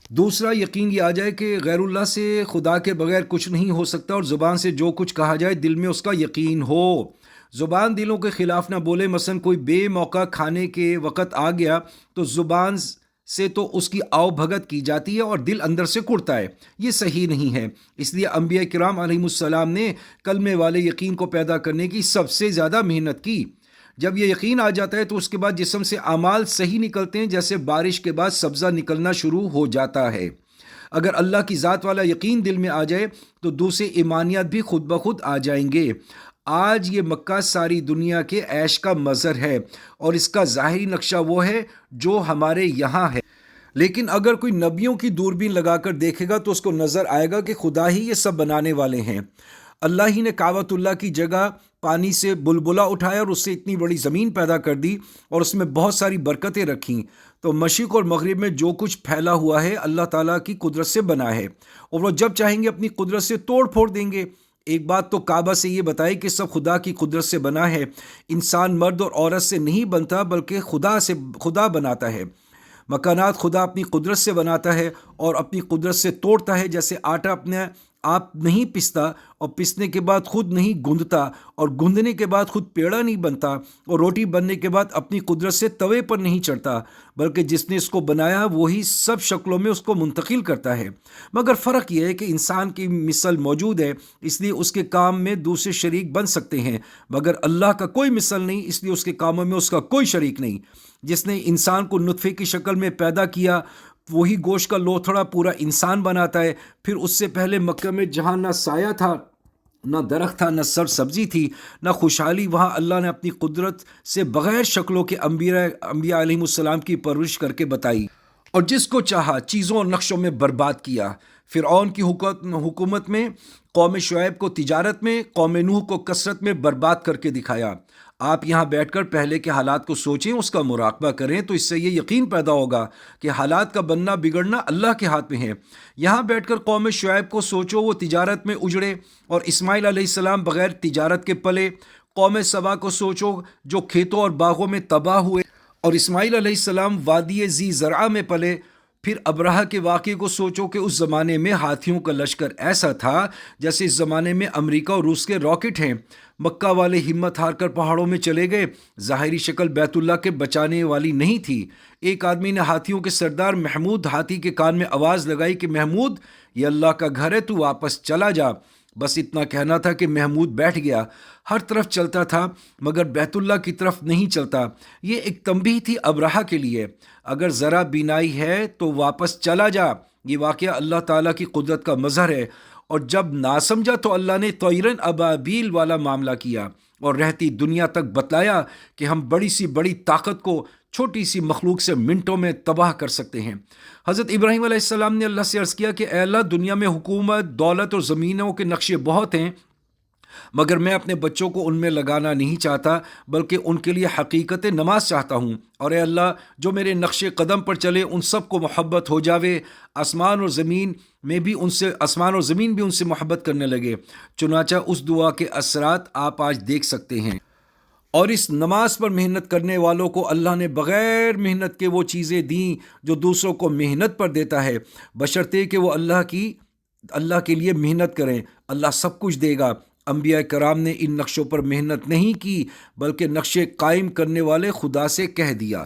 دوسرا یقین یہ آ جائے کہ غیر اللہ سے خدا کے بغیر کچھ نہیں ہو سکتا، اور زبان سے جو کچھ کہا جائے دل میں اس کا یقین ہو۔ زبان دلوں کے خلاف نہ بولے، مثلا کوئی بے موقع کھانے کے وقت آ گیا تو زبان سے تو اس کی آؤ بھگت کی جاتی ہے اور دل اندر سے کڑتا ہے، یہ صحیح نہیں ہے۔ اس لیے انبیاء کرام علیہ السلام نے کلمے والے یقین کو پیدا کرنے کی سب سے زیادہ محنت کی۔ جب یہ یقین آ جاتا ہے تو اس کے بعد جسم سے اعمال صحیح نکلتے ہیں، جیسے بارش کے بعد سبزہ نکلنا شروع ہو جاتا ہے۔ اگر اللہ کی ذات والا یقین دل میں آ جائے تو دوسرے ایمانیات بھی خود بخود آ جائیں گے۔ آج یہ مکہ ساری دنیا کے عیش کا مظہر ہے، اور اس کا ظاہری نقشہ وہ ہے جو ہمارے یہاں ہے، لیکن اگر کوئی نبیوں کی دوربین لگا کر دیکھے گا تو اس کو نظر آئے گا کہ خدا ہی یہ سب بنانے والے ہیں۔ اللہ ہی نے کعبۃ اللہ کی جگہ پانی سے بلبلہ اٹھایا اور اس سے اتنی بڑی زمین پیدا کر دی اور اس میں بہت ساری برکتیں رکھیں۔ تو مشرق اور مغرب میں جو کچھ پھیلا ہوا ہے اللہ تعالیٰ کی قدرت سے بنا ہے، اور وہ جب چاہیں گے اپنی قدرت سے توڑ پھوڑ دیں گے۔ ایک بات تو کعبہ سے یہ بتائی کہ سب خدا کی قدرت سے بنا ہے، انسان مرد اور عورت سے نہیں بنتا بلکہ خدا بناتا ہے۔ مکانات خدا اپنی قدرت سے بناتا ہے اور اپنی قدرت سے توڑتا ہے، جیسے آٹا اپنے آپ نہیں پستا اور پسنے کے بعد خود نہیں گوندتا اور گوندنے کے بعد خود پیڑا نہیں بنتا، اور روٹی بننے کے بعد اپنی قدرت سے توے پر نہیں چڑھتا، بلکہ جس نے اس کو بنایا وہی سب شکلوں میں اس کو منتقل کرتا ہے۔ مگر فرق یہ ہے کہ انسان کی مثل موجود ہے، اس لیے اس کے کام میں دوسرے شریک بن سکتے ہیں، مگر اللہ کا کوئی مثل نہیں، اس لیے اس کے کاموں میں اس کا کوئی شریک نہیں۔ جس نے انسان کو نطفے کی شکل میں پیدا کیا وہی گوشت کا لوتھڑا پورا انسان بناتا ہے۔ پھر اس سے پہلے مکہ میں جہاں نہ سایہ تھا، نہ درخت تھا، نہ سر سبزی تھی، نہ خوشحالی، وہاں اللہ نے اپنی قدرت سے بغیر شکلوں کے انبیاء علیہ السلام کی پرورش کر کے بتائی، اور جس کو چاہا چیزوں اور نقشوں میں برباد کیا۔ فرعون کی حکومت میں، قوم شعیب کو تجارت میں، قوم نوح کو کثرت میں برباد کر کے دکھایا۔ آپ یہاں بیٹھ کر پہلے کے حالات کو سوچیں، اس کا مراقبہ کریں، تو اس سے یہ یقین پیدا ہوگا کہ حالات کا بننا بگڑنا اللہ کے ہاتھ میں ہے۔ یہاں بیٹھ کر قوم شعیب کو سوچو، وہ تجارت میں اجڑے اور اسماعیل علیہ السلام بغیر تجارت کے پلے۔ قوم سبا کو سوچو جو کھیتوں اور باغوں میں تباہ ہوئے، اور اسماعیل علیہ السلام وادی ذی زرع میں پلے۔ پھر ابرہہ کے واقعے کو سوچو کہ اس زمانے میں ہاتھیوں کا لشکر ایسا تھا جیسے اس زمانے میں امریکہ اور روس کے راکٹ ہیں۔ مکہ والے ہمت ہار کر پہاڑوں میں چلے گئے، ظاہری شکل بیت اللہ کے بچانے والی نہیں تھی۔ ایک آدمی نے ہاتھیوں کے سردار محمود ہاتھی کے کان میں آواز لگائی کہ محمود، یہ اللہ کا گھر ہے، تو واپس چلا جا۔ بس اتنا کہنا تھا کہ محمود بیٹھ گیا، ہر طرف چلتا تھا مگر بیت اللہ کی طرف نہیں چلتا۔ یہ ایک تنبیہ تھی ابرہہ کے لیے، اگر ذرا بینائی ہے تو واپس چلا جا۔ یہ واقعہ اللہ تعالیٰ کی قدرت کا مظہر ہے، اور جب نہ سمجھا تو اللہ نے طیرن ابابیل والا معاملہ کیا اور رہتی دنیا تک بتلایا کہ ہم بڑی سی بڑی طاقت کو چھوٹی سی مخلوق سے منٹوں میں تباہ کر سکتے ہیں۔ حضرت ابراہیم علیہ السلام نے اللہ سے عرض کیا کہ اے اللہ، دنیا میں حکومت، دولت اور زمینوں کے نقشے بہت ہیں، مگر میں اپنے بچوں کو ان میں لگانا نہیں چاہتا بلکہ ان کے لیے حقیقت نماز چاہتا ہوں، اور اے اللہ، جو میرے نقش قدم پر چلے ان سب کو محبت ہو جاوے، آسمان اور زمین بھی ان سے محبت کرنے لگے۔ چنانچہ اس دعا کے اثرات آپ آج دیکھ سکتے ہیں، اور اس نماز پر محنت کرنے والوں کو اللہ نے بغیر محنت کے وہ چیزیں دیں جو دوسروں کو محنت پر دیتا ہے، بشرطے کہ وہ اللہ کے لیے محنت کریں۔ اللہ سب کچھ دے گا۔ انبیاء کرام نے ان نقشوں پر محنت نہیں کی بلکہ نقشے قائم کرنے والے خدا سے کہہ دیا۔